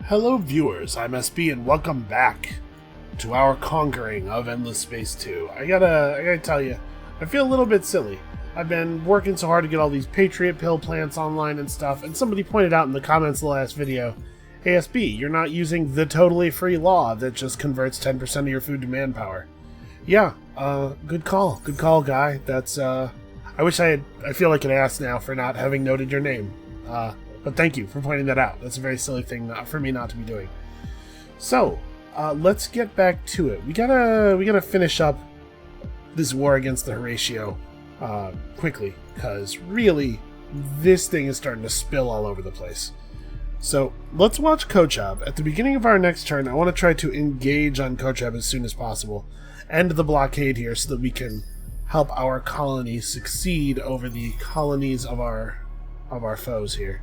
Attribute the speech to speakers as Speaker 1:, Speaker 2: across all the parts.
Speaker 1: Hello viewers, I'm SB and welcome back to our conquering of Endless Space 2. I gotta tell you, I feel a little bit silly. I've been working so hard to get all these Patriot Pill plants online and stuff, and somebody pointed out in the comments of the last video, hey SB, you're not using the totally free law that just converts 10% of your food to manpower. Yeah, good call, guy. That's, I feel like an ass now for not having noted your name. But thank you for pointing that out. That's a very silly thing for me not to be doing. So, let's get back to it. We gotta finish up this war against the Horatio quickly, because really, this thing is starting to spill all over the place. So, let's watch Kochab. At the beginning of our next turn, I want to try to engage on Kochab as soon as possible. End the blockade here so that we can help our colony succeed over the colonies of our foes here.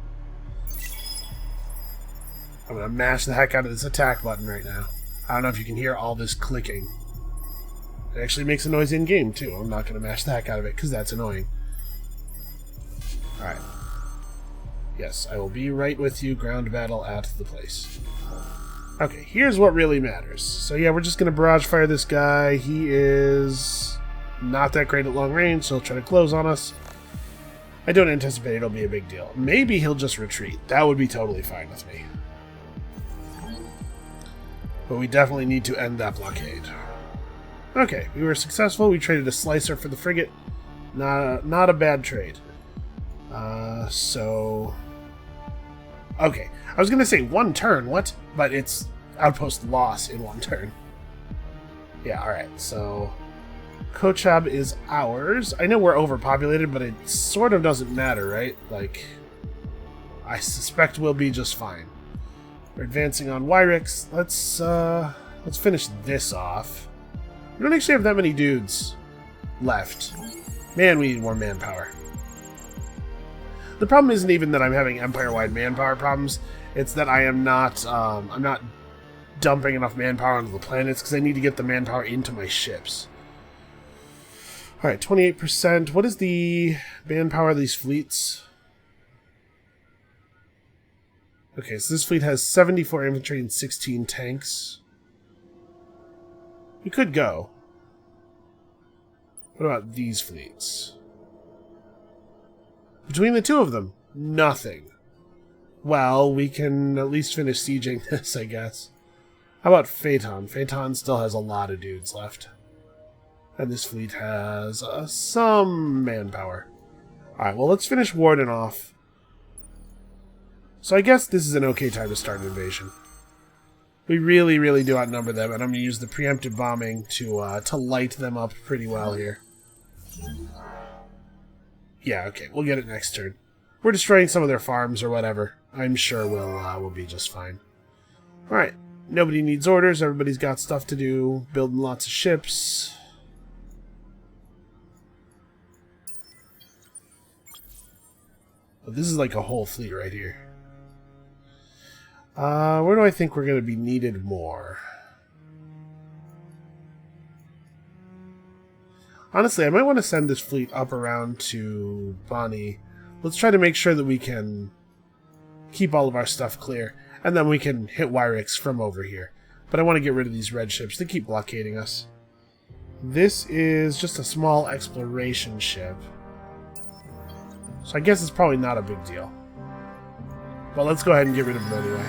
Speaker 1: I'm going to mash the heck out of this attack button right now. I don't know if you can hear all this clicking. It actually makes a noise in-game, too. I'm not going to mash the heck out of it, because that's annoying. Alright. Yes, I will be right with you. Ground battle at the place. Okay, here's what really matters. So yeah, we're just going to barrage fire this guy. He is not that great at long range, so he'll try to close on us. I don't anticipate it'll be a big deal. Maybe he'll just retreat. That would be totally fine with me. But we definitely need to end that blockade. Okay, we were successful. We traded a slicer for the frigate. Not a bad trade. Okay, I was going to say one turn, what? But it's outpost loss in one turn. Yeah, alright, so Kochab is ours. I know we're overpopulated, but it sort of doesn't matter, right? Like, I suspect we'll be just fine. We're advancing on Wyrick. Let's finish this off. We don't actually have that many dudes left. Man, we need more manpower. The problem isn't even that I'm having empire-wide manpower problems. It's that I am not, I'm not dumping enough manpower onto the planets because I need to get the manpower into my ships. Alright, 28%. What is the manpower of these fleets? Okay, so this fleet has 74 infantry and 16 tanks. We could go. What about these fleets? Between the two of them, nothing. Well, we can at least finish sieging this, I guess. How about Phaeton? Phaeton still has a lot of dudes left. And this fleet has some manpower. Alright, well, let's finish Warden off. So I guess this is an okay time to start an invasion. We really, really do outnumber them, and I'm going to use the preemptive bombing to light them up pretty well here. Yeah, okay, we'll get it next turn. We're destroying some of their farms or whatever. I'm sure we'll be just fine. Alright, nobody needs orders. Everybody's got stuff to do. Building lots of ships. But this is like a whole fleet right here. Where do I think we're going to be needed more? Honestly, I might want to send this fleet up around to Bonnie. Let's try to make sure that we can keep all of our stuff clear, and then we can hit Wyrick from over here. But I want to get rid of these red ships. They keep blockading us. This is just a small exploration ship. So I guess it's probably not a big deal. Well, let's go ahead and get rid of it anyway.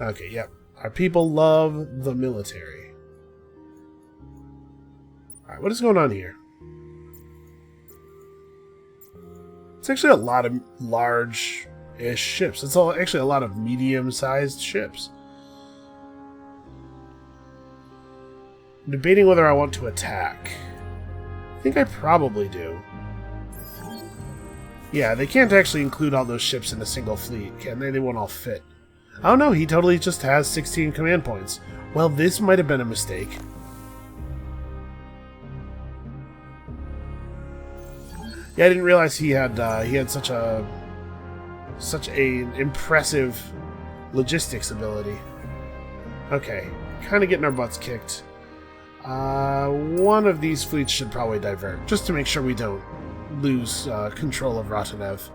Speaker 1: Okay, yep. Our people love the military. Alright, what is going on here? It's actually a lot of large-ish ships. It's actually a lot of medium-sized ships. I'm debating whether I want to attack. I think I probably do. Yeah, they can't actually include all those ships in a single fleet, can they? They won't all fit. Oh no, he totally just has 16 command points. Well, this might have been a mistake. Yeah, I didn't realize he had such an impressive logistics ability. Okay, kind of getting our butts kicked. One of these fleets should probably divert, just to make sure we don't lose control of Rotanev.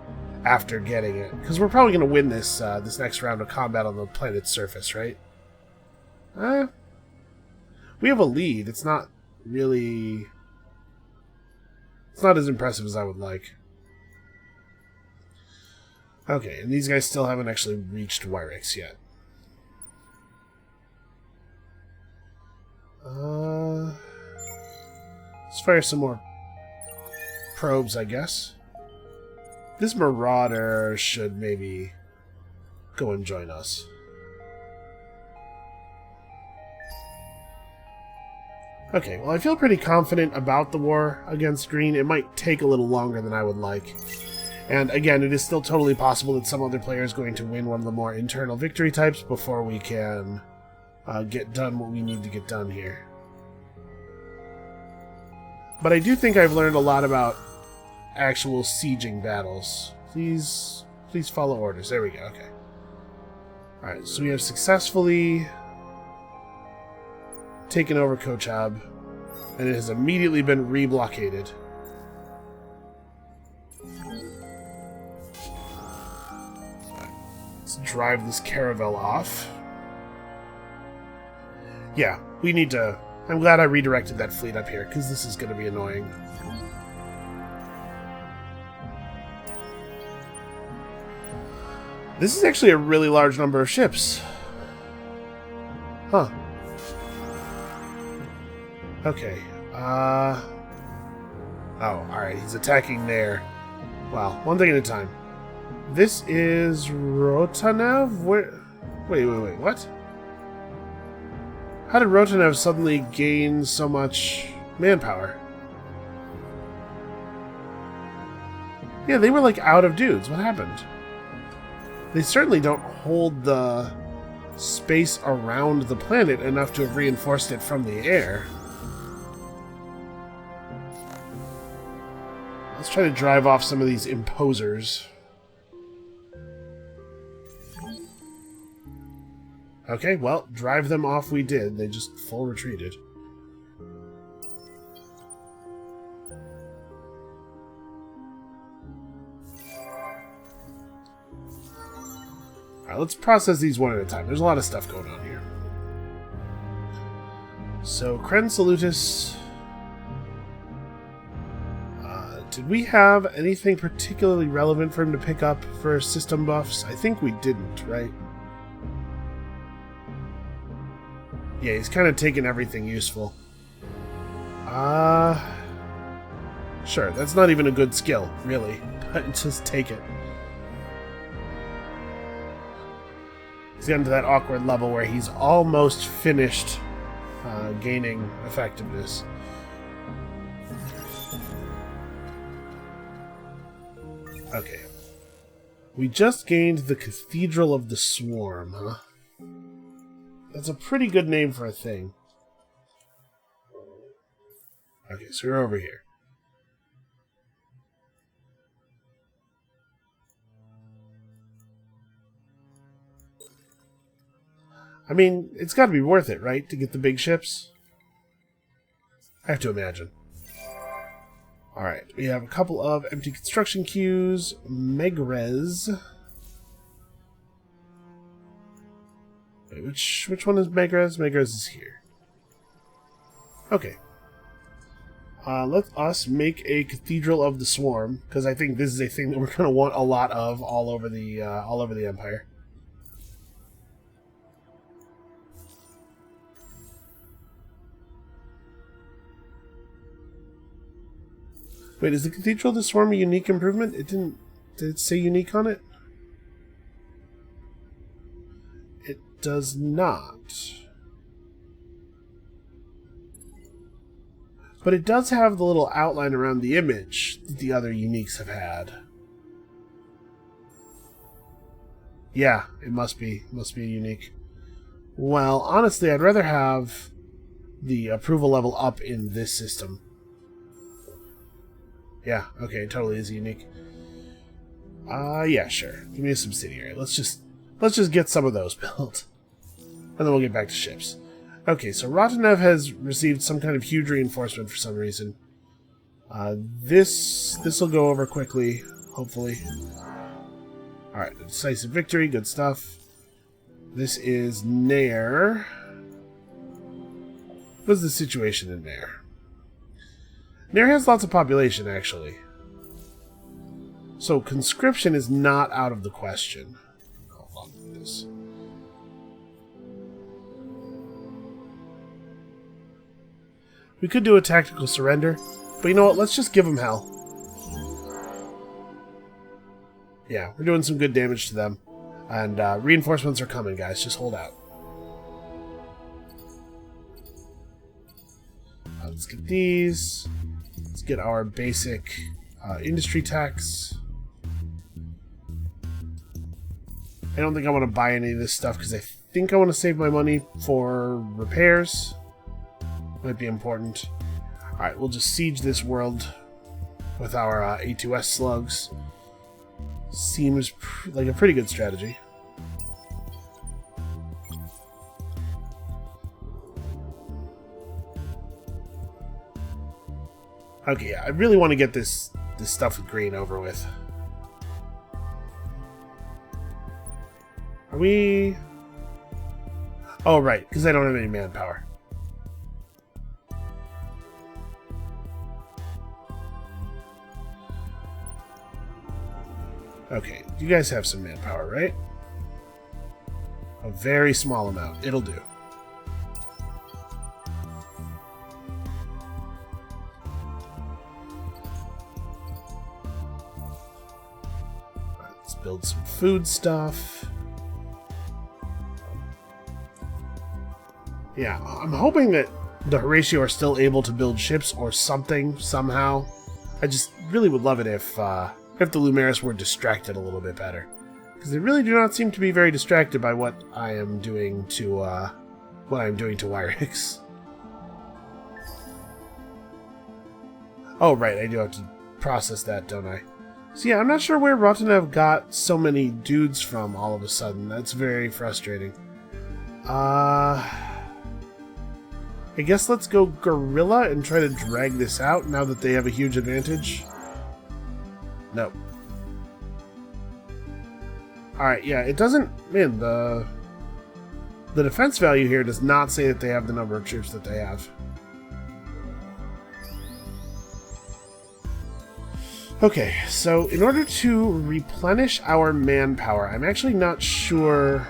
Speaker 1: after getting it. Because we're probably going to win this this next round of combat on the planet's surface, right? We have a lead. It's not really... It's not as impressive as I would like. Okay, and these guys still haven't actually reached Wyrick's yet. Let's fire some more probes, I guess. This Marauder should maybe go and join us. Okay, well, I feel pretty confident about the war against Green. It might take a little longer than I would like. And again, it is still totally possible that some other player is going to win one of the more internal victory types before we can get done what we need to get done here. But I do think I've learned a lot about actual sieging battles. Please follow orders. There we go, okay. Alright, so we have successfully taken over Kochab, and it has immediately been re-blockaded. Let's drive this caravel off. Yeah, we need to... I'm glad I redirected that fleet up here, because this is going to be annoying. This is actually a really large number of ships. Huh. Okay. Oh, alright. He's attacking there. Wow. One thing at a time. This is Rotanev? Where... Wait. What? How did Rotanev suddenly gain so much manpower? Yeah, they were like out of dudes. What happened? They certainly don't hold the space around the planet enough to have reinforced it from the air. Let's try to drive off some of these imposers. Okay, well, drive them off we did. They just full retreated. Alright, let's process these one at a time. There's a lot of stuff going on here. So, Kren Salutis... did we have anything particularly relevant for him to pick up for system buffs? I think we didn't, right? Yeah, he's kind of taken everything useful. Sure, that's not even a good skill, really. But just take it. He's gotten to that awkward level where he's almost finished gaining effectiveness. Okay. We just gained the Cathedral of the Swarm, huh? That's a pretty good name for a thing. Okay, so we're over here. I mean, it's got to be worth it, right, to get the big ships? I have to imagine. Alright, we have a couple of empty construction queues. Megrez. Wait, which one is Megrez? Megrez is here. Okay. Let us make a Cathedral of the Swarm, because I think this is a thing that we're going to want a lot of all over the Empire. Wait, is the Cathedral of the Swarm a unique improvement? It didn't... Did it say unique on it? It does not. But it does have the little outline around the image that the other uniques have had. Yeah, it must be. It must be a unique. Well, honestly, I'd rather have the approval level up in this system. Yeah, okay, it totally is unique. Yeah, sure. Give me a subsidiary. Let's just get some of those built. And then we'll get back to ships. Okay, so Rotanev has received some kind of huge reinforcement for some reason. This will go over quickly, hopefully. Alright, decisive victory, good stuff. This is Nair. What's the situation in Nair? Nair has lots of population, actually. So conscription is not out of the question. Hold on, this. We could do a tactical surrender, but you know what? Let's just give them hell. Yeah, we're doing some good damage to them. And reinforcements are coming, guys. Just hold out. Let's get these. Let's get our basic industry tax. I don't think I want to buy any of this stuff because I think I want to save my money for repairs. Might be important. Alright, we'll just siege this world with our A2S slugs. Seems like a pretty good strategy. Okay, yeah, I really want to get this stuff with green over with. Are we... Oh, right, because I don't have any manpower. Okay, you guys have some manpower, right? A very small amount. It'll do. Let's build some food stuff. Yeah, I'm hoping that the Horatio are still able to build ships or something, somehow. I just really would love it if the Lumeris were distracted a little bit better. Because they really do not seem to be very distracted by what I am doing to, Wyricks. Oh, right, I do have to process that, don't I? So yeah, I'm not sure where Rotanev got so many dudes from all of a sudden. That's very frustrating. I guess let's go Guerrilla and try to drag this out now that they have a huge advantage. Nope. Alright, yeah, it doesn't... Man, the defense value here does not say that they have the number of troops that they have. Okay, so in order to replenish our manpower, I'm actually not sure...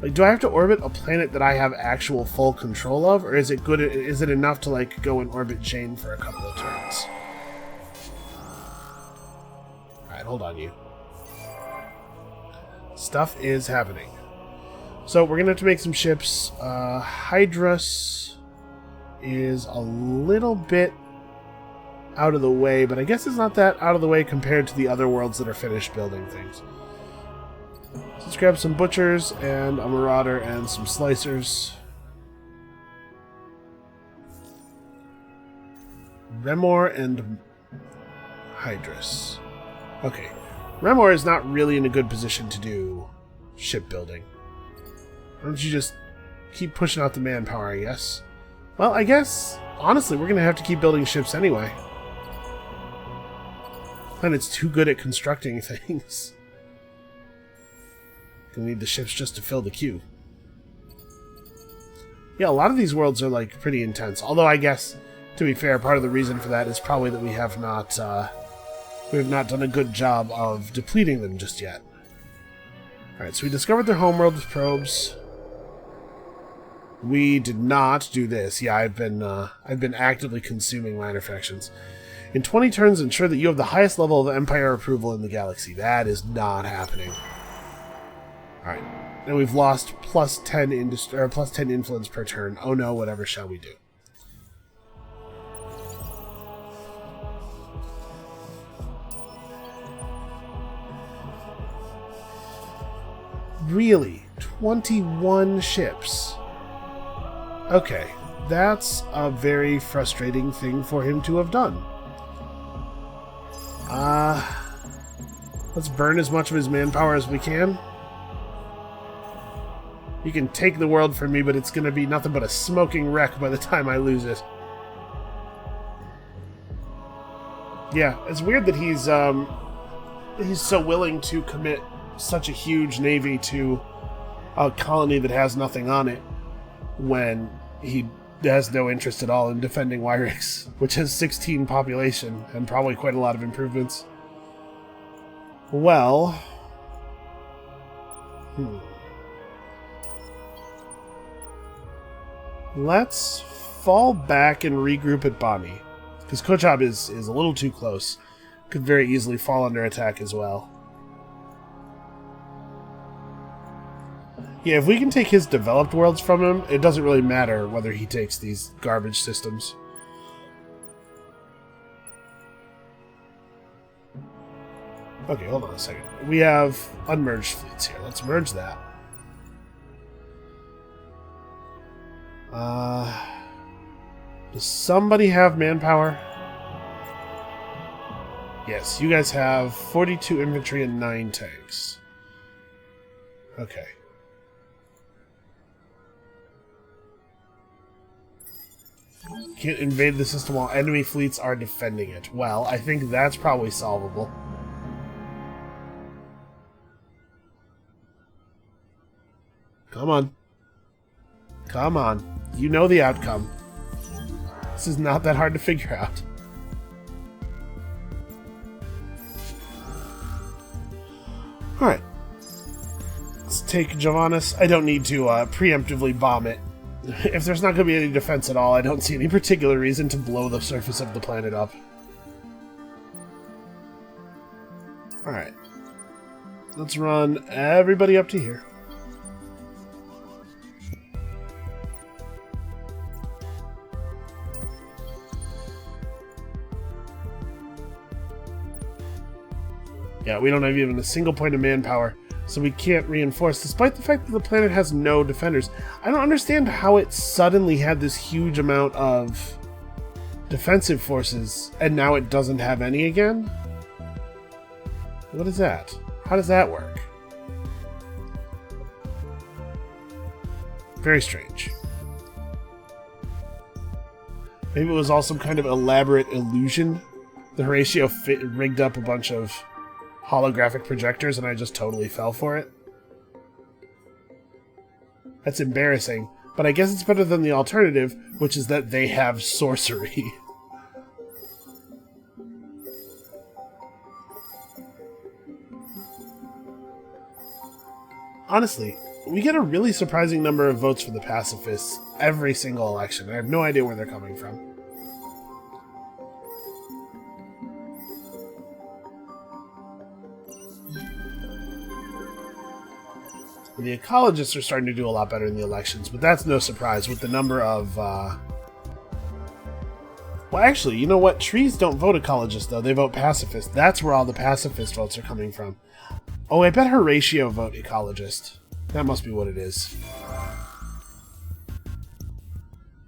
Speaker 1: Like, do I have to orbit a planet that I have actual full control of, or is it good? Is it enough to, like, go and orbit Jane for a couple of turns? Alright, hold on, you. Stuff is happening. So, we're gonna have to make some ships. Hydrus is a little bit out of the way, but I guess it's not that out of the way compared to the other worlds that are finished building things. Let's grab some butchers and a marauder and some slicers. Remor and Hydrus. Okay. Remor is not really in a good position to do shipbuilding. Why don't you just keep pushing out the manpower, I guess? Well, I guess, honestly, we're going to have to keep building ships anyway. And it's too good at constructing things. We need the ships just to fill the queue. Yeah, a lot of these worlds are, like, pretty intense. Although, I guess, to be fair, part of the reason for that is probably that we have not done a good job of depleting them just yet. Alright, so we discovered their homeworld with probes. We did not do this. Yeah, I've been actively consuming minor factions. In 20 turns, ensure that you have the highest level of Empire approval in the galaxy. That is not happening. Alright, and we've lost plus 10 influence per turn. Oh no, whatever shall we do? Really? 21 ships? Okay, that's a very frustrating thing for him to have done. Let's burn as much of his manpower as we can. You can take the world from me, but it's going to be nothing but a smoking wreck by the time I lose it. Yeah, it's weird that he's he's so willing to commit such a huge navy to a colony that has nothing on it when he has no interest at all in defending Wyrick, which has 16 population and probably quite a lot of improvements. Well... Let's fall back and regroup at Bonnie, because Kochab is a little too close. Could very easily fall under attack as well. Yeah, if we can take his developed worlds from him, it doesn't really matter whether he takes these garbage systems. Okay, hold on a second. We have unmerged fleets here. Let's merge that. Does somebody have manpower? Yes, you guys have 42 infantry and 9 tanks. Okay. Can't invade the system while enemy fleets are defending it. Well, I think that's probably solvable. Come on. Come on. You know the outcome. This is not that hard to figure out. Alright. Let's take Jovanus. I don't need to preemptively bomb it. If there's not going to be any defense at all, I don't see any particular reason to blow the surface of the planet up. Alright. Let's run everybody up to here. Yeah, we don't have even a single point of manpower, so we can't reinforce, despite the fact that the planet has no defenders. I don't understand how it suddenly had this huge amount of defensive forces, and now it doesn't have any again? What is that? How does that work? Very strange. Maybe it was all some kind of elaborate illusion. The Horatio rigged up a bunch of holographic projectors, and I just totally fell for it. That's embarrassing, but I guess it's better than the alternative, which is that they have sorcery. Honestly, we get a really surprising number of votes for the pacifists every single election. I have no idea where they're coming from. The ecologists are starting to do a lot better in the elections, but that's no surprise with the number of, Well, actually, you know what? Trees don't vote ecologists, though. They vote pacifist. That's where all the pacifist votes are coming from. Oh, I bet Horatio vote ecologist. That must be what it is.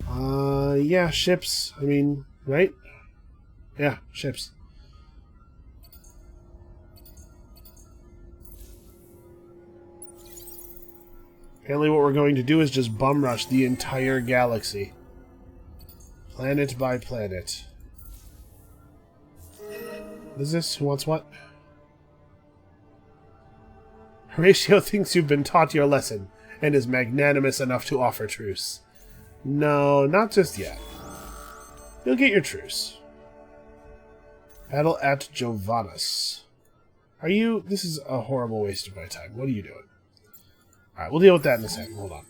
Speaker 1: Yeah, ships. I mean, right? Yeah, ships. Apparently what we're going to do is just bum rush the entire galaxy. Planet by planet. What is this? Who wants what? Horatio thinks you've been taught your lesson, and is magnanimous enough to offer truce. No, not just yet. You'll get your truce. Battle at Jovanus. Are you... This is a horrible waste of my time. What are you doing? Alright, we'll deal with that in a second. Hold on.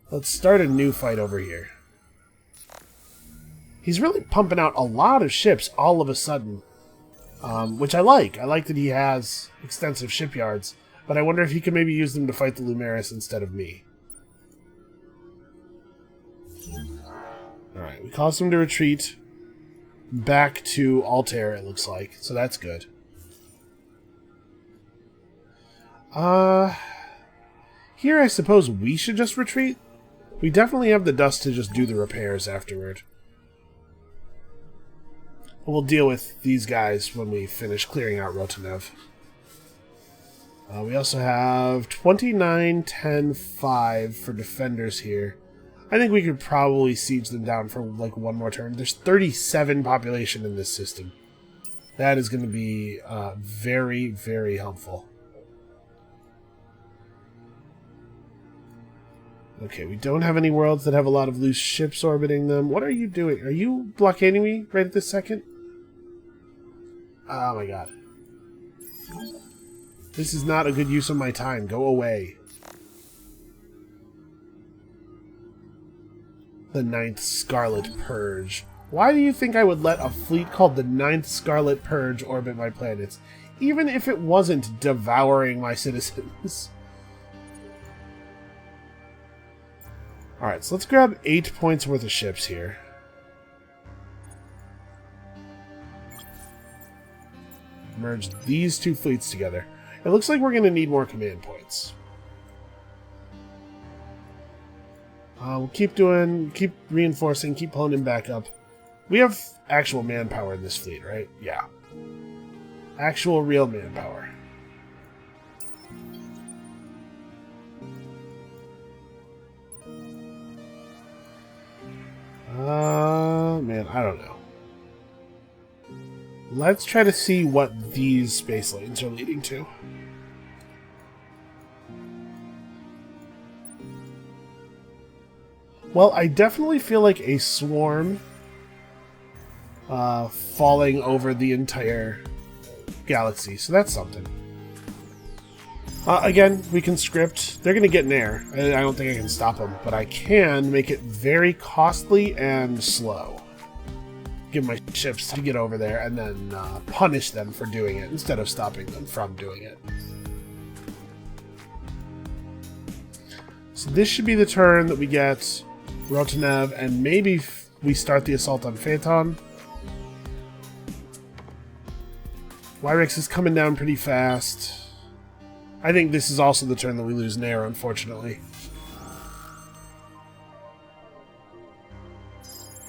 Speaker 1: Let's start a new fight over here. He's really pumping out a lot of ships all of a sudden. Which I like. I like that he has extensive shipyards. But I wonder if he could maybe use them to fight the Lumeris instead of me. Alright, we caused him to retreat back to Altair, it looks like. So that's good. Here I suppose we should just retreat. We definitely have the dust to just do the repairs afterward. We'll deal with these guys when we finish clearing out Rotanev. We also have 29, 10, 5 for defenders here. I think we could probably siege them down for like one more turn. There's 37 population in this system. That is going to be very, very helpful. Okay, we don't have any worlds that have a lot of loose ships orbiting them. What are you doing? Are you blockading me right at this second? Oh my god. This is not a good use of my time. Go away. The Ninth Scarlet Purge. Why do you think I would let a fleet called the Ninth Scarlet Purge orbit my planets, even if it wasn't devouring my citizens? Alright, so let's grab 8 points worth of ships here. Merge these two fleets together. It looks like we're going to need more command points. We'll keep reinforcing, keep pulling him back up. We have actual manpower in this fleet, right? Yeah. Actual real manpower. Man, I don't know. Let's try to see what these space lanes are leading to. Well, I definitely feel like a swarm falling over the entire galaxy, so that's something. Again, we can script. They're going to get an air. I don't think I can stop them, but I can make it very costly and slow. Give my ships to get over there and then punish them for doing it instead of stopping them from doing it. So this should be the turn that we get Rotanev, and maybe we start the assault on Phaeton. Wyrick is coming down pretty fast. I think this is also the turn that we lose Nair, unfortunately.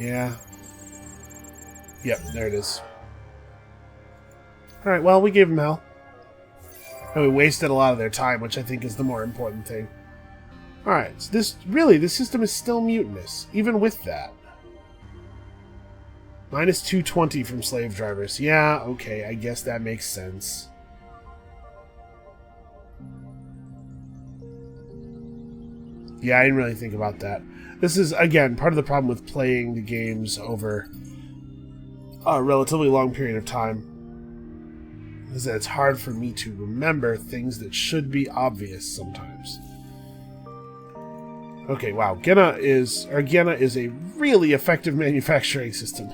Speaker 1: Yeah. Yep, there it is. Alright, well, we gave them hell. And we wasted a lot of their time, which I think is the more important thing. Alright, so this system is still mutinous, even with that. Minus 220 from slave drivers. Yeah, okay, I guess that makes sense. Yeah, I didn't really think about that. This is, again, part of the problem with playing the games over a relatively long period of time, is that it's hard for me to remember things that should be obvious sometimes. Okay, wow, Gena is a really effective manufacturing system.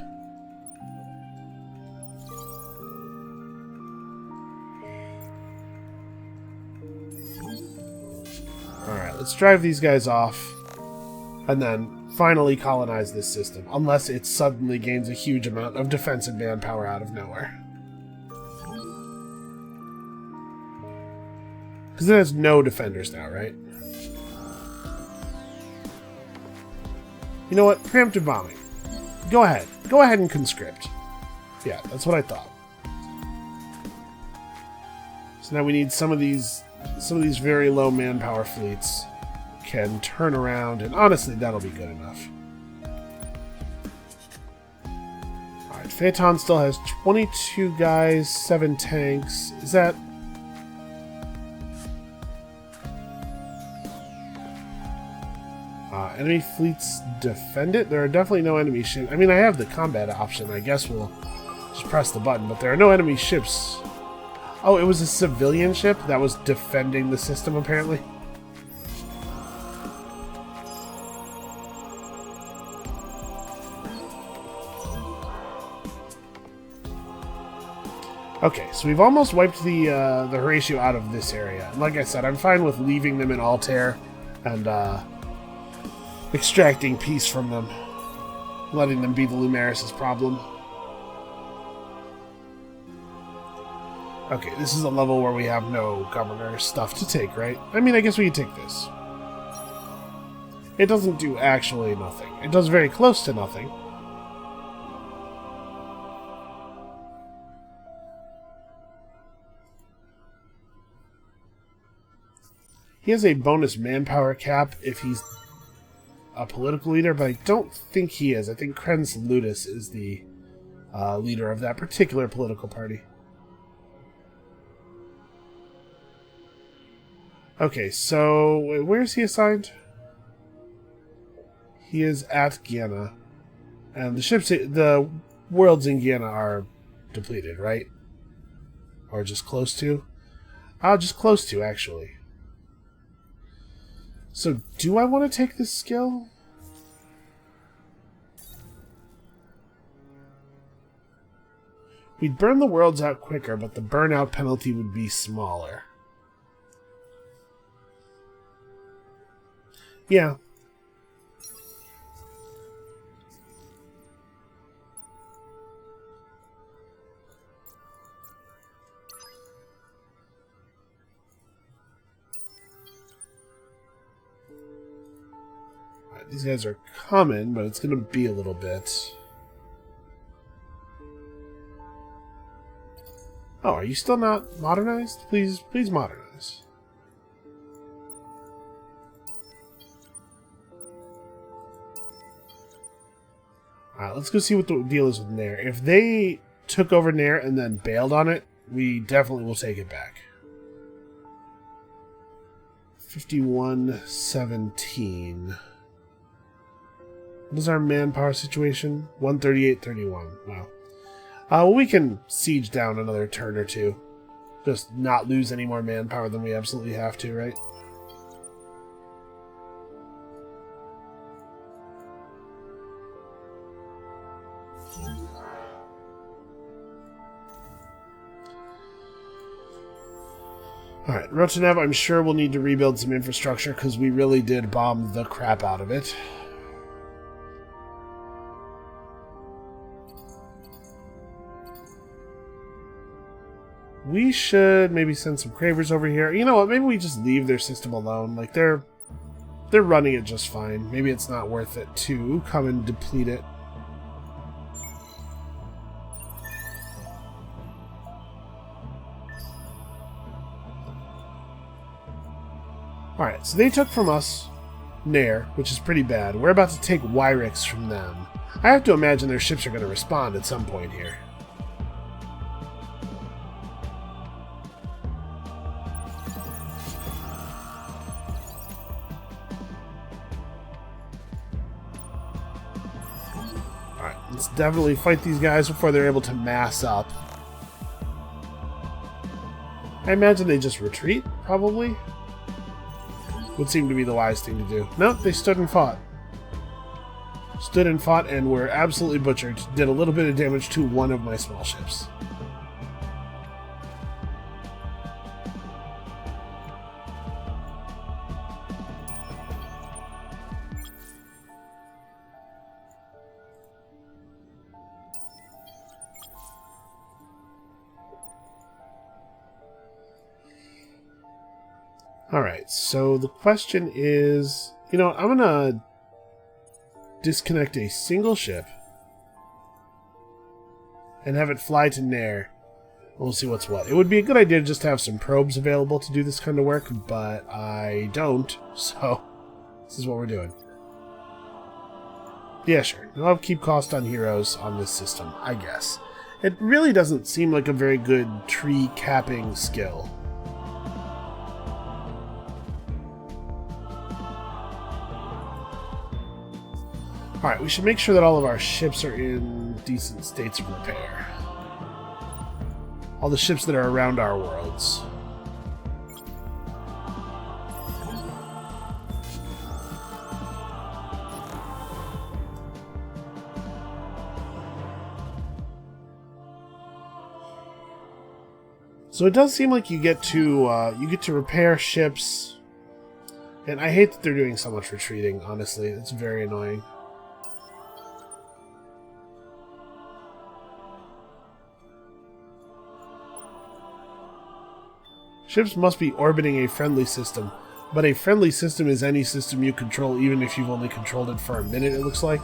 Speaker 1: Alright, let's drive these guys off, and then finally colonize this system, unless it suddenly gains a huge amount of defensive manpower out of nowhere. Because it has no defenders now, right? You know what? Preemptive bombing. Go ahead. Go ahead and conscript. Yeah, that's what I thought. So now we need some of these very low manpower fleets can turn around, and honestly, that'll be good enough. Alright, Phaeton still has 22 guys, 7 tanks. Is that... enemy fleets defend it? There are definitely no enemy ships. I mean, I have the combat option. I guess we'll just press the button, but there are no enemy ships. Oh, it was a civilian ship that was defending the system, apparently. Okay, so we've almost wiped the Horatio out of this area. And like I said, I'm fine with leaving them in Altair and extracting peace from them. Letting them be the Lumeris' problem. Okay, this is a level where we have no governor stuff to take, right? I mean, I guess we could take this. It doesn't do actually nothing. It does very close to nothing. He has a bonus manpower cap if he's a political leader, but I don't think he is. I think Krenz Ludus is the leader of that particular political party. Okay, so where is he assigned? He is at Guyana, and the worlds in Guyana are depleted, right? Or just close to? Just close to, actually. So, do I want to take this skill? We'd burn the worlds out quicker, but the burnout penalty would be smaller. Yeah. Right, these guys are coming, but it's going to be a little bit. Oh, are you still not modernized? Please modernize. Alright, let's go see what the deal is with Nair. If they took over Nair and then bailed on it, we definitely will take it back. 51-17. What is our manpower situation? 138-31. Wow. Well, we can siege down another turn or two. Just not lose any more manpower than we absolutely have to, right? Alright, Rotonev, I'm sure we'll need to rebuild some infrastructure because we really did bomb the crap out of it. We should maybe send some cravers over here. You know what? Maybe we just leave their system alone. Like, they're running it just fine. Maybe it's not worth it to come and deplete it. Alright, so they took from us Nair, which is pretty bad. We're about to take Wyrick's from them. I have to imagine their ships are going to respond at some point here. Alright, let's definitely fight these guys before they're able to mass up. I imagine they just retreat, probably. Would seem to be the wise thing to do. Nope, they stood and fought. Stood and fought and were absolutely butchered. Did a little bit of damage to one of my small ships. Alright, so the question is, you know, I'm gonna disconnect a single ship and have it fly to Nair. We'll see what's what. It would be a good idea to just have some probes available to do this kind of work, but I don't, so this is what we're doing. Yeah, sure. I'll keep cost on heroes on this system, I guess. It really doesn't seem like a very good tree capping skill. Alright, we should make sure that all of our ships are in decent states of repair. All the ships that are around our worlds. So it does seem like you get to repair ships, and I hate that they're doing so much retreating. Honestly, it's very annoying. Ships must be orbiting a friendly system, but a friendly system is any system you control, even if you've only controlled it for a minute, it looks like.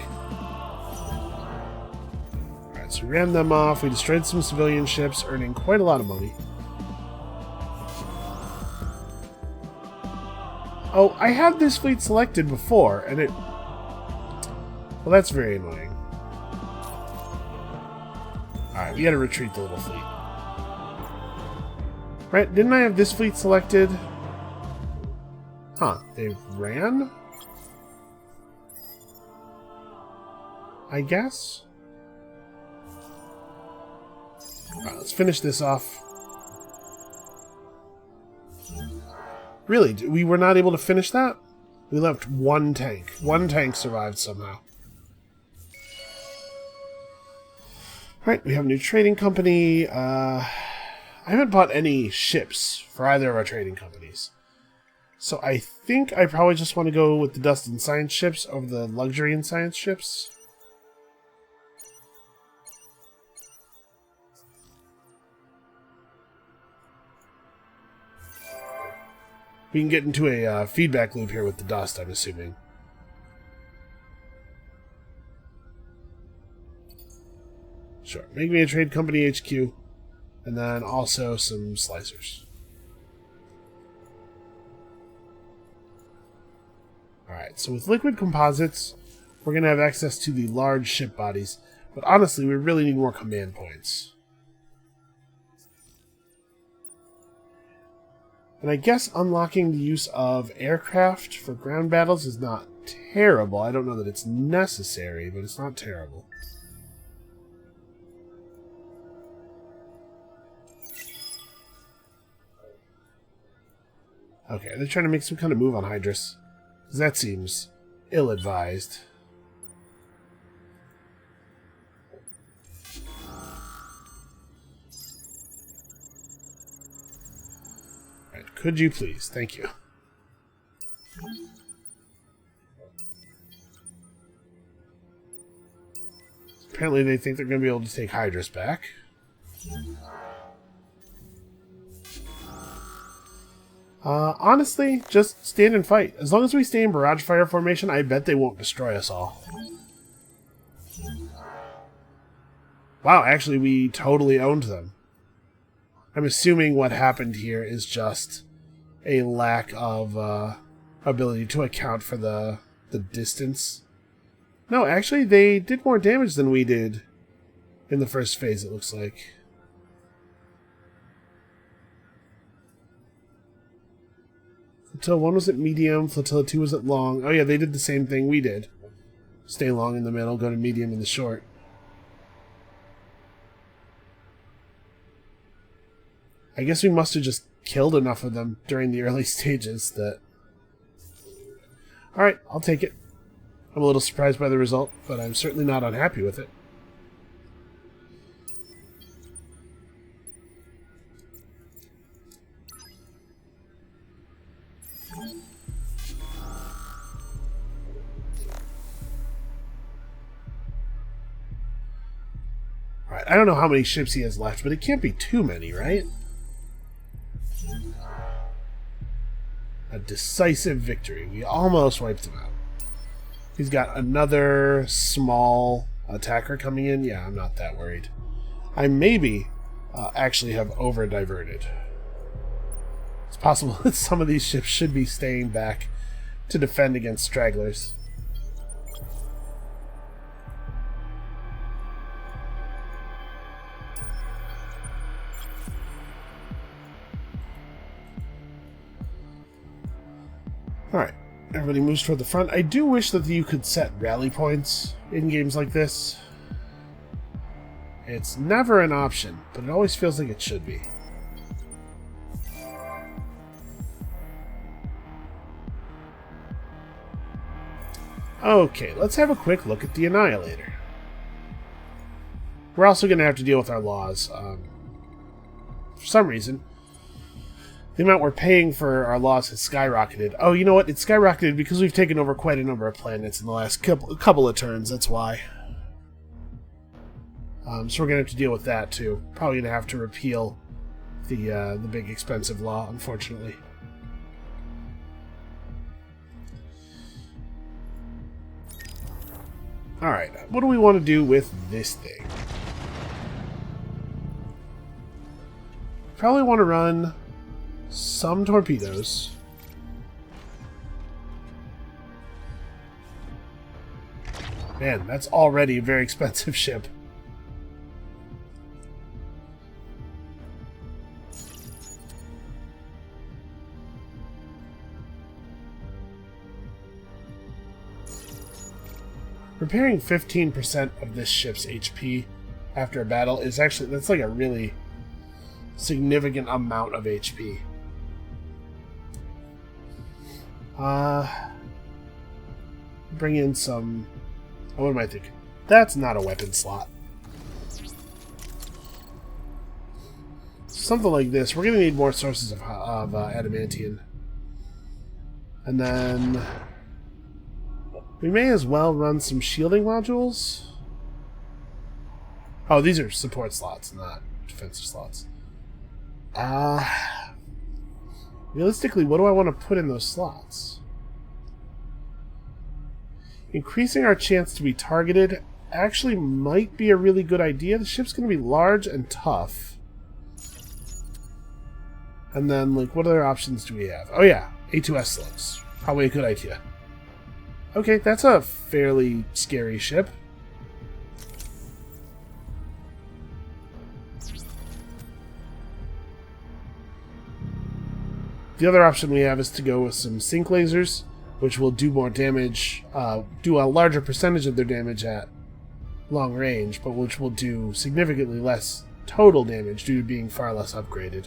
Speaker 1: Alright, so we ran them off, we destroyed some civilian ships, earning quite a lot of money. Oh, I had this fleet selected before, and it... Well, that's very annoying. Alright, we gotta retreat the little fleet. Right, didn't I have this fleet selected? Huh, they ran? I guess? Alright, let's finish this off. Really, we were not able to finish that? We left one tank. One tank survived somehow. Alright, we have a new trading company. I haven't bought any ships for either of our trading companies. So I think I probably just want to go with the Dust and Science ships over the Luxury and Science ships. We can get into a feedback loop here with the Dust, I'm assuming. Sure. Make me a trade company HQ. And then also some slicers. Alright, so with liquid composites, we're going to have access to the large ship bodies. But honestly, we really need more command points. And I guess unlocking the use of aircraft for ground battles is not terrible. I don't know that it's necessary, but it's not terrible. Okay, they're trying to make some kind of move on Hydrus. Because that seems ill-advised. Alright, could you please? Thank you. Apparently they think they're going to be able to take Hydrus back. Honestly, just stand and fight. As long as we stay in barrage fire formation, I bet they won't destroy us all. Wow, actually, we totally owned them. I'm assuming what happened here is just a lack of ability to account for the distance. No, actually, they did more damage than we did in the first phase, it looks like. Flotilla 1 was at medium, Flotilla 2 was at long. Oh yeah, they did the same thing we did. Stay long in the middle, go to medium in the short. I guess we must have just killed enough of them during the early stages that... Alright, I'll take it. I'm a little surprised by the result, but I'm certainly not unhappy with it. Alright, I don't know how many ships he has left, but it can't be too many, right? A decisive victory. We almost wiped him out. He's got another small attacker coming in. Yeah, I'm not that worried. I maybe actually have over-diverted. It's possible that some of these ships should be staying back to defend against stragglers. Alright, everybody moves toward the front. I do wish that you could set rally points in games like this. It's never an option, but it always feels like it should be. Okay, let's have a quick look at the Annihilator. We're also going to have to deal with our laws. For some reason, the amount we're paying for our laws has skyrocketed. Oh, you know what? It's skyrocketed because we've taken over quite a number of planets in the last couple of turns. That's why. So we're going to have to deal with that, too. Probably going to have to repeal the big expensive law, unfortunately. Alright, what do we want to do with this thing? Probably want to run some torpedoes. Man, that's already a very expensive ship. Repairing 15% of this ship's HP after a battle is actually, that's like a really significant amount of HP. Bring in some... Oh, what am I thinking? That's not a weapon slot. Something like this. We're going to need more sources of adamantium. And then... we may as well run some shielding modules. Oh, these are support slots, not defensive slots. Realistically, what do I want to put in those slots? Increasing our chance to be targeted actually might be a really good idea. The ship's going to be large and tough. And then, like, what other options do we have? Oh yeah, A2S slugs. Probably a good idea. Okay, that's a fairly scary ship. The other option we have is to go with some sync lasers, which will do more damage, do a larger percentage of their damage at long range, but which will do significantly less total damage due to being far less upgraded.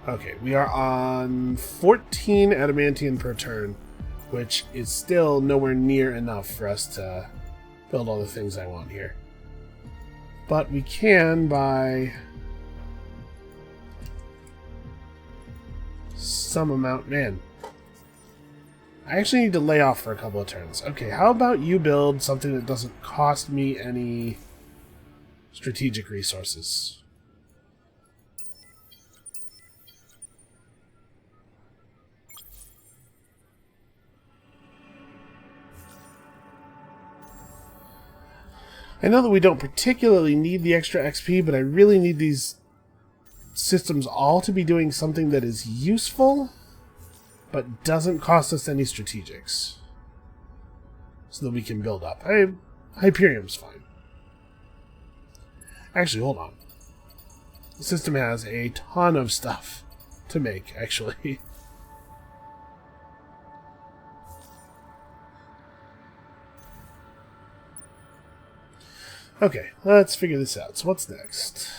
Speaker 1: Okay, we are on 14 adamantium per turn, which is still nowhere near enough for us to build all the things I want here. But we can by some amount. Man, I actually need to lay off for a couple of turns. Okay, how about you build something that doesn't cost me any strategic resources? I know that we don't particularly need the extra XP, but I really need these systems all to be doing something that is useful, but doesn't cost us any strategics. So that we can build up. Hyperium's fine. Actually, hold on. The system has a ton of stuff to make, actually. Okay, let's figure this out. So what's next?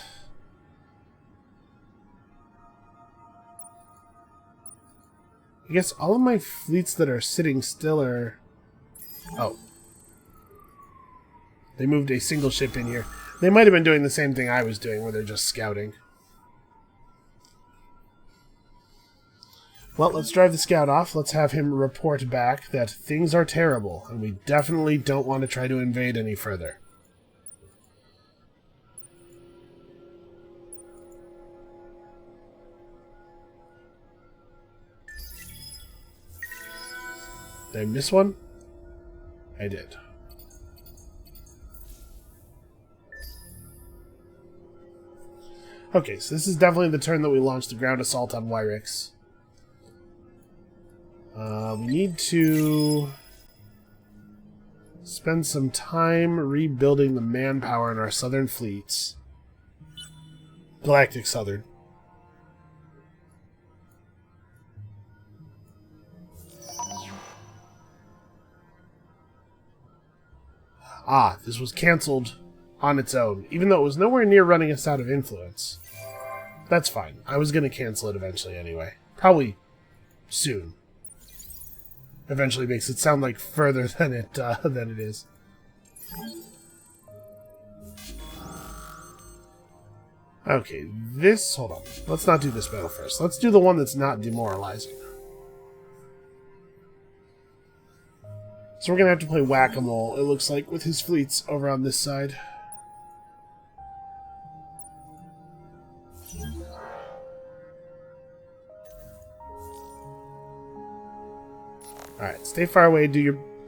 Speaker 1: I guess all of my fleets that are sitting still are... Oh. They moved a single ship in here. They might have been doing the same thing I was doing, where they're just scouting. Well, let's drive the scout off. Let's have him report back that things are terrible, and we definitely don't want to try to invade any further. Did I miss one? I did. Okay, so this is definitely the turn that we launched the ground assault on Wyrick's. We need to spend some time rebuilding the manpower in our southern fleets. Galactic Southern. Ah, this was cancelled on its own, even though it was nowhere near running us out of influence. That's fine. I was going to cancel it eventually anyway. Probably soon. Eventually makes it sound like further than it is. Okay, this... Hold on. Let's not do this battle first. Let's do the one that's not demoralizing. So we're going to have to play whack-a-mole, it looks like, with his fleets over on this side. Alright, stay far away, do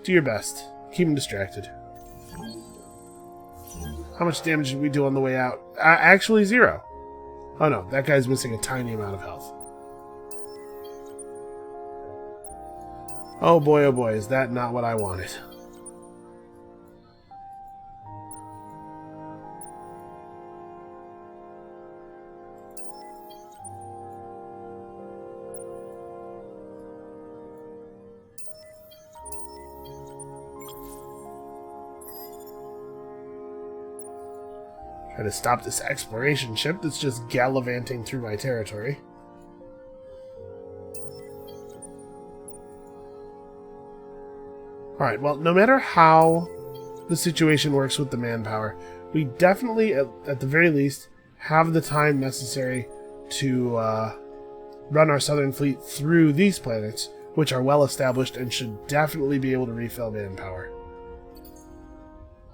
Speaker 1: your best. Keep him distracted. How much damage did we do on the way out? Actually, 0. Oh no, that guy's missing a tiny amount of health. Oh boy, is that not what I wanted. Try to stop this exploration ship that's just gallivanting through my territory. Alright, well, no matter how the situation works with the manpower, we definitely, at the very least, have the time necessary to run our southern fleet through these planets, which are well established and should definitely be able to refill manpower.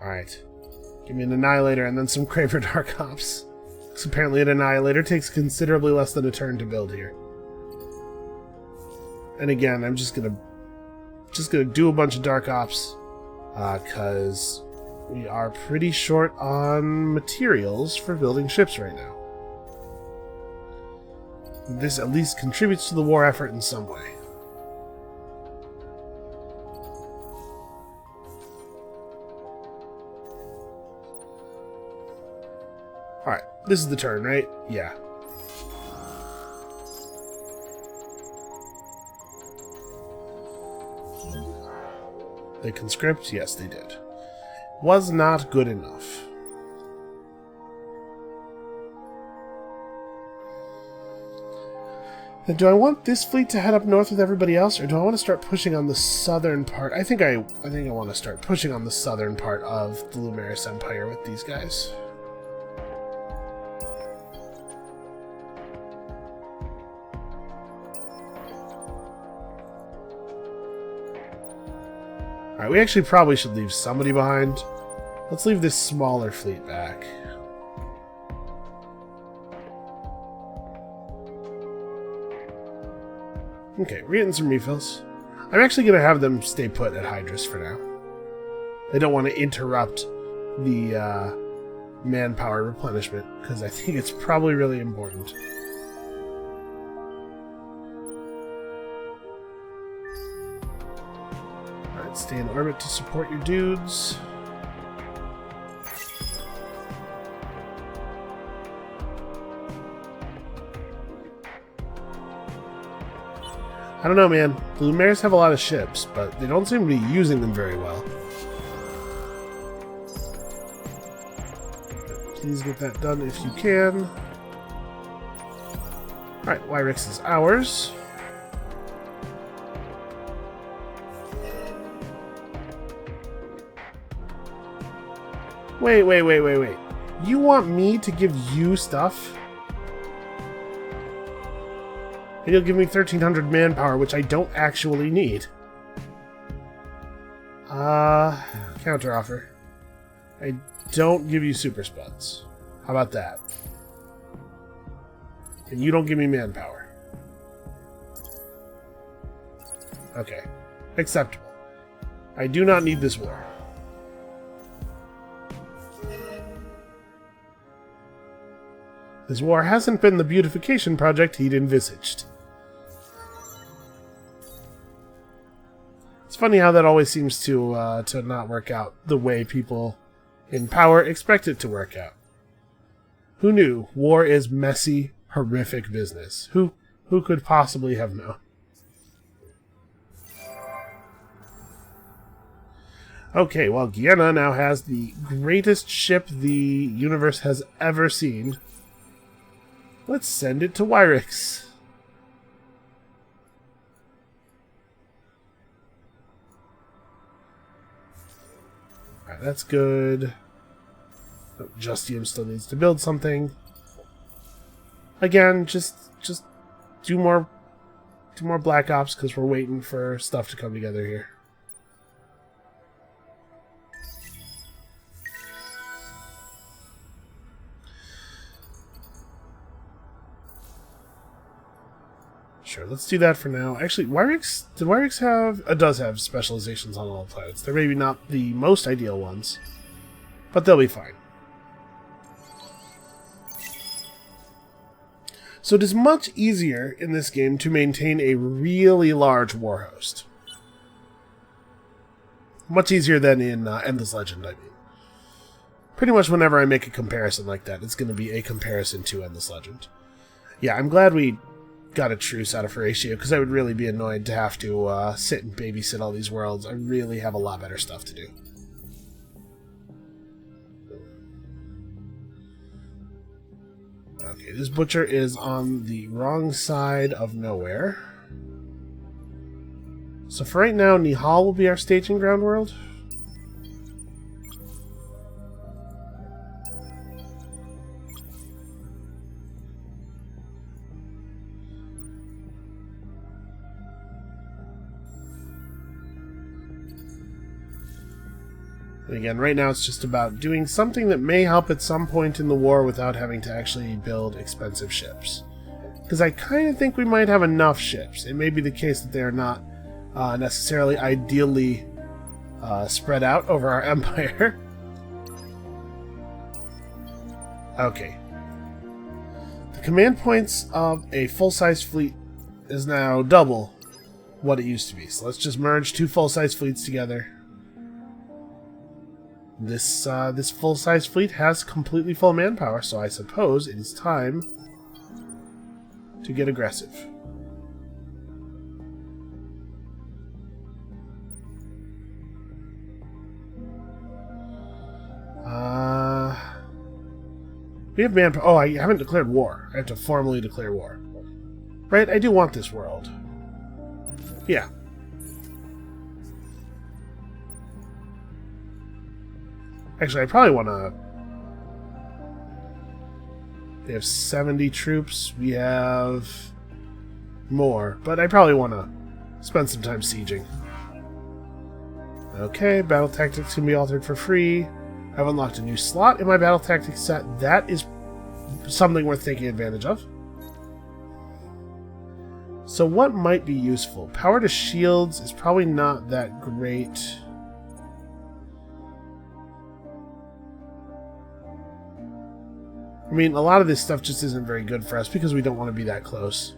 Speaker 1: Alright. Give me an Annihilator and then some Craver Dark Ops. Because apparently an Annihilator takes considerably less than a turn to build here. And again, I'm just gonna do a bunch of Dark Ops, because we are pretty short on materials for building ships right now. This at least contributes to the war effort in some way. Alright, this is the turn, right? Yeah. They conscript? Yes, they did. Was not good enough. Then do I want this fleet to head up north with everybody else, or do I want to start pushing on the southern part? I think I want to start pushing on the southern part of the Lumeris Empire with these guys. Alright, we actually probably should leave somebody behind. Let's leave this smaller fleet back. Okay, we're getting some refills. I'm actually going to have them stay put at Hydrus for now. I don't want to interrupt the manpower replenishment, because I think it's probably really important. Alright, stay in orbit to support your dudes. I don't know, man. The Lumeris have a lot of ships, but they don't seem to be using them very well. Please get that done if you can. Alright, Wyrick is ours. Wait. You want me to give you stuff? And you'll give me 1,300 manpower, which I don't actually need. Counteroffer. I don't give you super spuds. How about that? And you don't give me manpower. Okay. Acceptable. I do not need this war. This war hasn't been the beautification project he'd envisaged. It's funny how that always seems to not work out the way people in power expect it to work out. Who knew? War is messy, horrific business. Who could possibly have known? Okay, well, Guyana now has the greatest ship the universe has ever seen. Let's send it to Wyrick. Alright, that's good. Oh, Justium still needs to build something. Again, just do more Black Ops because we're waiting for stuff to come together here. Sure, let's do that for now. Actually, did Wyrick have... It does have specializations on all planets. They're maybe not the most ideal ones, but they'll be fine. So it is much easier in this game to maintain a really large war host. Much easier than in Endless Legend, I mean. Pretty much whenever I make a comparison like that, it's going to be a comparison to Endless Legend. Yeah, I'm glad we got a truce out of Horatio, because I would really be annoyed to have to sit and babysit all these worlds. I really have a lot better stuff to do. Okay, this butcher is on the wrong side of nowhere. So for right now, Naval will be our staging ground world. And again, right now it's just about doing something that may help at some point in the war without having to actually build expensive ships. Because I kind of think we might have enough ships. It may be the case that they are not necessarily ideally spread out over our empire. Okay. The command points of a full-size fleet is now double what it used to be. So let's just merge two full-size fleets together. This full-size fleet has completely full manpower, so I suppose it is time to get aggressive. We have manpower. Oh, I haven't declared war. I have to formally declare war. Right, I do want this world. Yeah. Actually, I probably want to... They have 70 troops. We have more. But I probably want to spend some time sieging. Okay, battle tactics can be altered for free. I've unlocked a new slot in my battle tactics set. That is something worth taking advantage of. So what might be useful? Power to shields is probably not that great. I mean, a lot of this stuff just isn't very good for us because we don't want to be that close.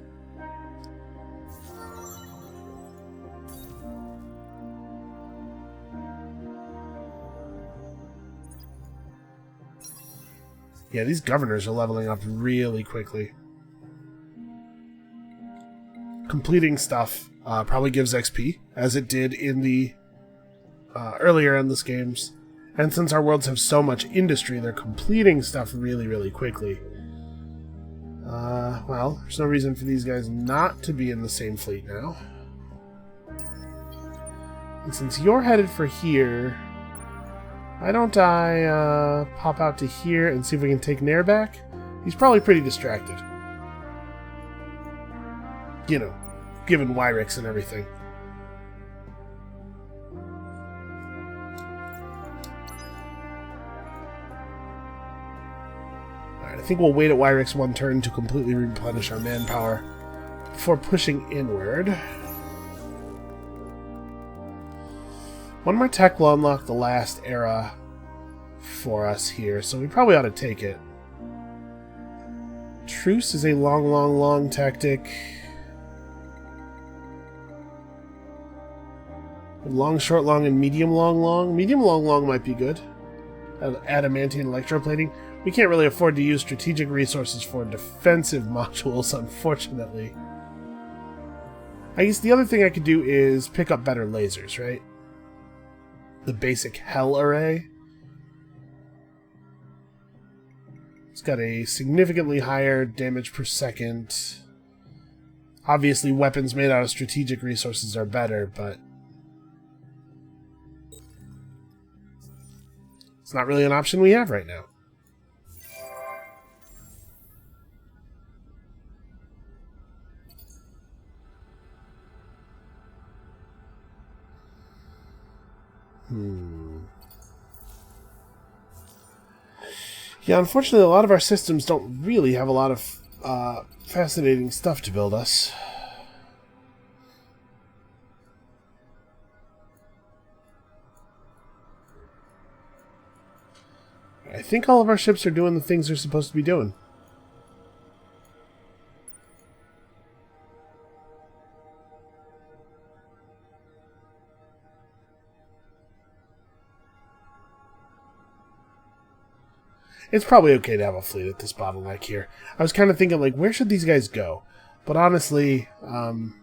Speaker 1: Yeah, these governors are leveling up really quickly. Completing stuff probably gives XP, as it did in the earlier endless games. And since our worlds have so much industry, they're completing stuff really, really quickly. Well, there's no reason for these guys not to be in the same fleet now. And since you're headed for here, why don't I pop out to here and see if we can take Nair back? He's probably pretty distracted. You know, given Wyrick's and everything. Alright, I think we'll wait at Wyrick's one turn to completely replenish our manpower before pushing inward. One more tech will unlock the last era for us here, so we probably ought to take it. Truce is a long, long, long tactic. Long, short, long, and medium, long, long. Medium, long, long might be good. Adamantine electroplating. We can't really afford to use strategic resources for defensive modules, unfortunately. I guess the other thing I could do is pick up better lasers, right? The basic Hell array. It's got a significantly higher damage per second. Obviously, weapons made out of strategic resources are better, but it's not really an option we have right now. Yeah, unfortunately, a lot of our systems don't really have a lot of fascinating stuff to build us. I think all of our ships are doing the things they're supposed to be doing. It's probably okay to have a fleet at this bottleneck here. I was kind of thinking, like, where should these guys go? But honestly,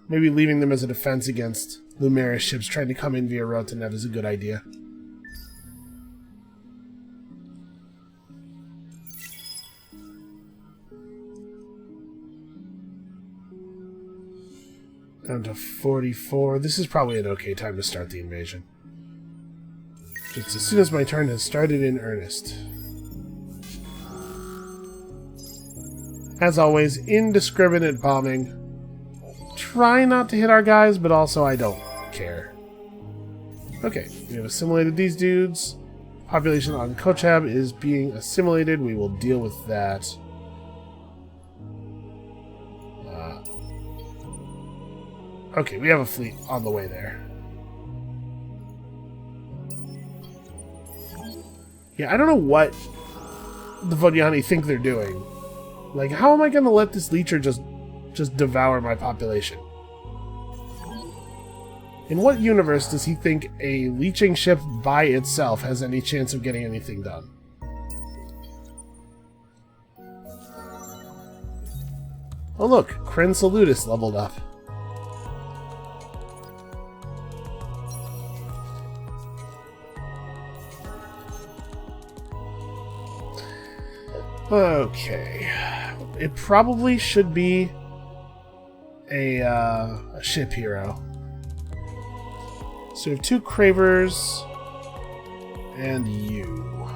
Speaker 1: maybe leaving them as a defense against Lumeria's ships trying to come in via Rotanev is a good idea. Down to 44. This is probably an okay time to start the invasion. Just as soon as my turn has started in earnest. As always, indiscriminate bombing. Try not to hit our guys, but also I don't care. Okay, we have assimilated these dudes. Population on Kochab is being assimilated. We will deal with that. Okay, we have a fleet on the way there. Yeah, I don't know what the Vodiani think they're doing. Like, how am I going to let this leecher just devour my population? In what universe does he think a leeching ship by itself has any chance of getting anything done? Oh look, Kren Salutis leveled up. Okay. It probably should be a ship hero. So we have 2 Cravers and you.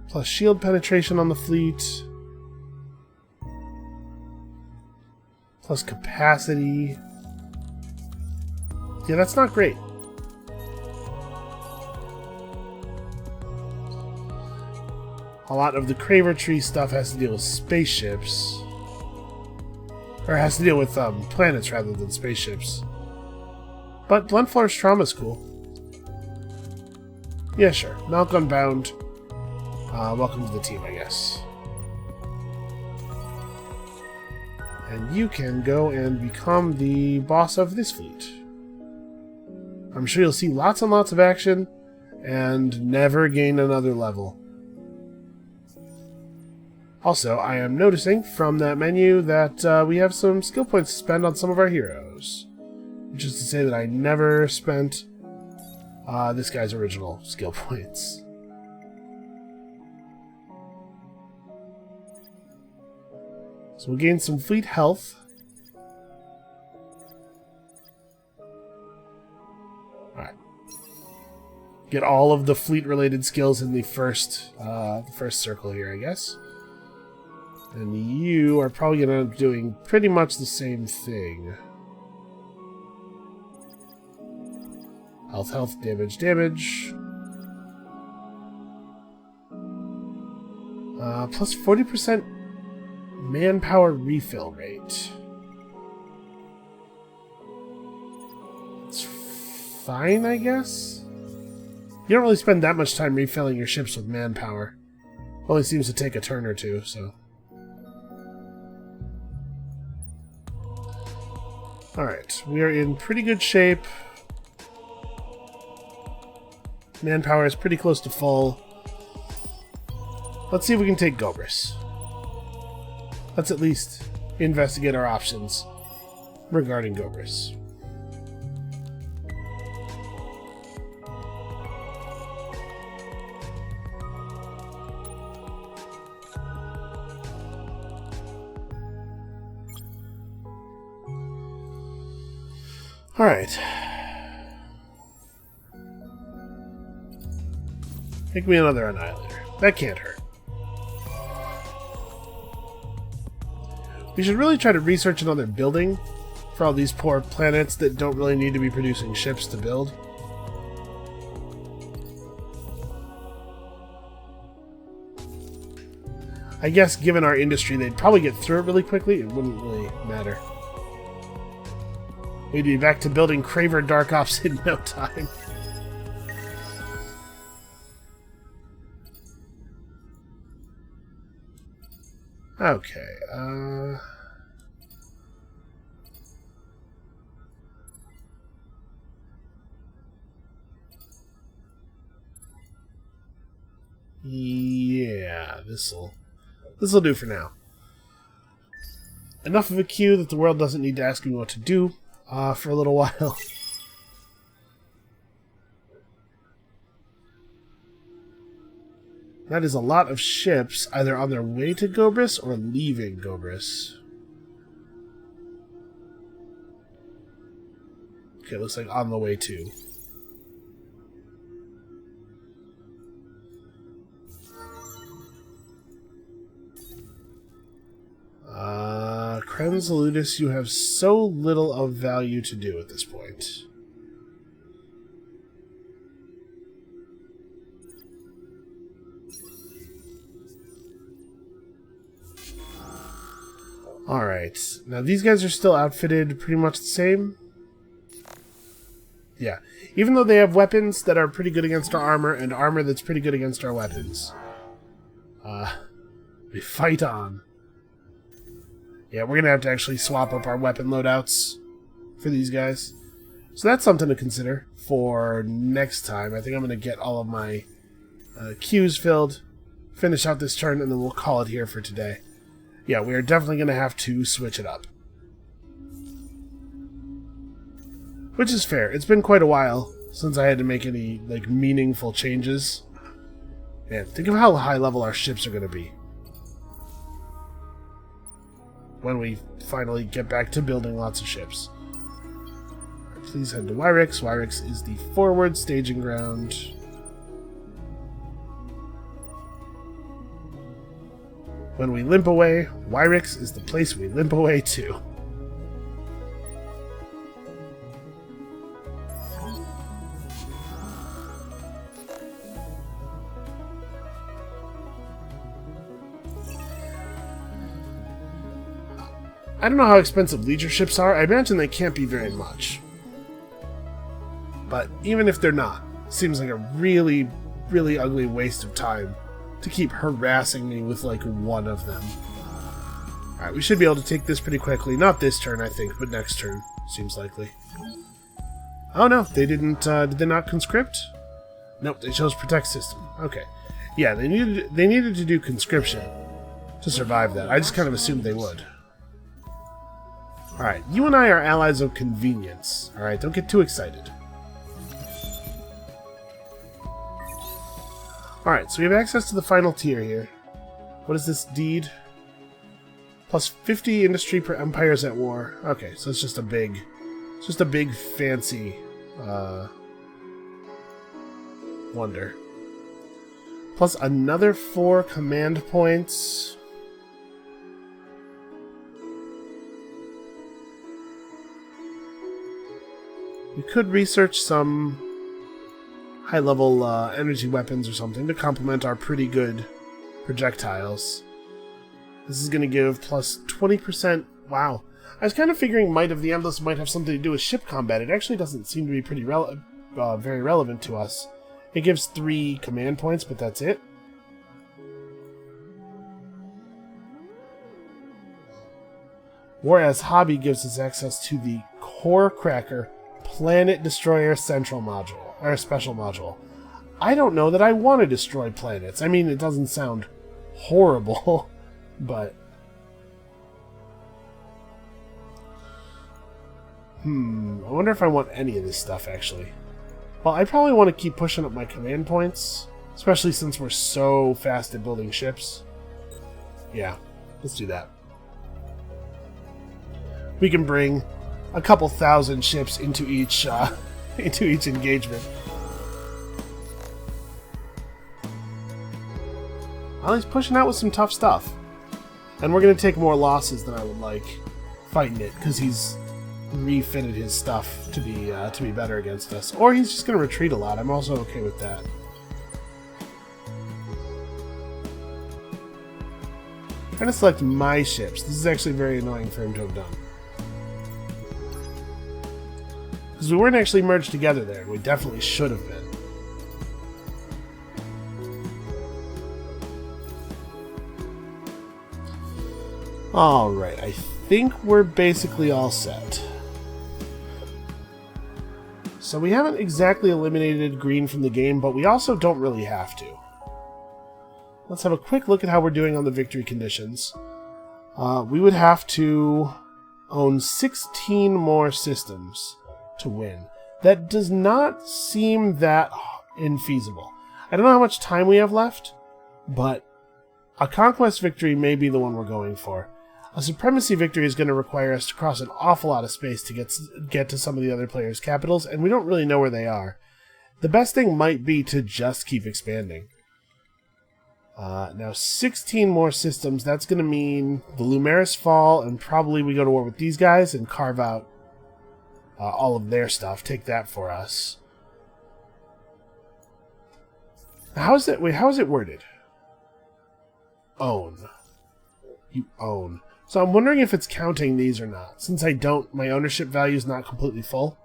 Speaker 1: Plus shield penetration on the fleet. Plus capacity. Yeah, that's not great. A lot of the Craver Tree stuff has to deal with spaceships. Or has to deal with planets rather than spaceships. But Bluntflower's Trauma is cool. Yeah, sure. Malcolm Bound. Welcome to the team, I guess. And you can go and become the boss of this fleet. I'm sure you'll see lots and lots of action and never gain another level. Also, I am noticing from that menu that we have some skill points to spend on some of our heroes. Which is to say that I never spent this guy's original skill points. So we'll gain some fleet health. Alright. Get all of the fleet-related skills in the first circle here, I guess. And you are probably going to end up doing pretty much the same thing. Health, health, damage, damage. Plus 40% manpower refill rate. It's fine, I guess? You don't really spend that much time refilling your ships with manpower. Only seems to take a turn or two, so... Alright, we are in pretty good shape. Manpower is pretty close to full. Let's see if we can take Gobris. Let's at least investigate our options regarding Gobris. Alright. Make me another Annihilator. That can't hurt. We should really try to research another building for all these poor planets that don't really need to be producing ships to build. I guess given our industry, they'd probably get through it really quickly. It wouldn't really matter. We'd be back to building Craver Dark Ops in no time. Okay, yeah, this'll do for now. Enough of a queue that the world doesn't need to ask me what to do for a little while. That is a lot of ships either on their way to Gobris or leaving Gobris. Okay, looks like on the way to. Consolidating, you have so little of value to do at this point. Alright, now these guys are still outfitted pretty much the same. Yeah, even though they have weapons that are pretty good against our armor and armor that's pretty good against our weapons. We fight on. Yeah, we're going to have to actually swap up our weapon loadouts for these guys. So that's something to consider for next time. I think I'm going to get all of my queues filled, finish out this turn, and then we'll call it here for today. Yeah, we are definitely going to have to switch it up. Which is fair. It's been quite a while since I had to make any like meaningful changes. Man, think of how high level our ships are going to be when we finally get back to building lots of ships. Please head to Wyrick. Wyrick is the forward staging ground. When we limp away, Wyrick is the place we limp away to. I don't know how expensive leisure ships are. I imagine they can't be very much. But even if they're not, it seems like a really, really ugly waste of time to keep harassing me with like one of them. Alright, we should be able to take this pretty quickly. Not this turn, I think, but next turn. Seems likely. Oh no, they didn't, did they not conscript? Nope, they chose protect system. Okay. Yeah, they needed to do conscription to survive that. I just kind of assumed they would. Alright, you and I are allies of convenience. Alright, don't get too excited. Alright, so we have access to the final tier here. What is this deed? Plus 50 industry per empires at war. Okay, so it's just a big fancy wonder. Plus another 4 command points. We could research some high-level energy weapons or something to complement our pretty good projectiles. This is going to give plus 20%. Wow. I was kind of figuring Might of the Endless might have something to do with ship combat. It actually doesn't seem to be pretty very relevant to us. It gives 3 command points, but that's it. Whereas Hobby gives us access to the Core Cracker Planet Destroyer Central Module, or Special Module. I don't know that I want to destroy planets. I mean, it doesn't sound horrible, but... I wonder if I want any of this stuff, actually. Well, I probably want to keep pushing up my command points, especially since we're so fast at building ships. Yeah, let's do that. We can bring a couple thousand ships into each engagement. Well, he's pushing out with some tough stuff, and we're gonna take more losses than I would like fighting it because he's refitted his stuff to be better against us, or he's just gonna retreat a lot. I'm also okay with that. I'm trying to select my ships. This is actually very annoying for him to have done. Because we weren't actually merged together there, and we definitely should have been. Alright, I think we're basically all set. So we haven't exactly eliminated green from the game, but we also don't really have to. Let's have a quick look at how we're doing on the victory conditions. We would have to own 16 more systems to win. That does not seem that infeasible. I don't know how much time we have left, but a conquest victory may be the one we're going for. A supremacy victory is going to require us to cross an awful lot of space to get to some of the other players' capitals, and we don't really know where they are. The best thing might be to just keep expanding. Now 16 more systems, that's going to mean the Lumeris fall, and probably we go to war with these guys and carve out all of their stuff. Take that for us. How is it? Wait, how is it worded? Own. You own. So I'm wondering if it's counting these or not. Since I don't, my ownership value is not completely full.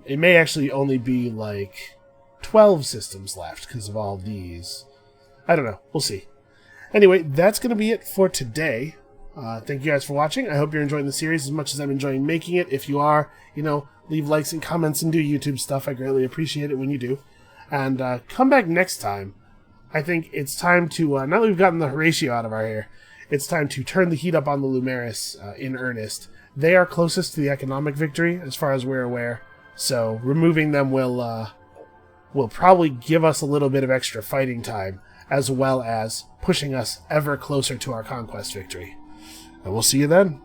Speaker 1: It may actually only be like 12 systems left because of all these. I don't know. We'll see. Anyway, that's going to be it for today. Thank you guys for watching. I hope you're enjoying the series as much as I'm enjoying making it. If you are, leave likes and comments and do YouTube stuff. I greatly appreciate it when you do. And come back next time. I think it's time to, now that we've gotten the Horatio out of our hair, it's time to turn the heat up on the Lumeris in earnest. They are closest to the economic victory, as far as we're aware. So removing them will probably give us a little bit of extra fighting time, as well as pushing us ever closer to our conquest victory. And we'll see you then.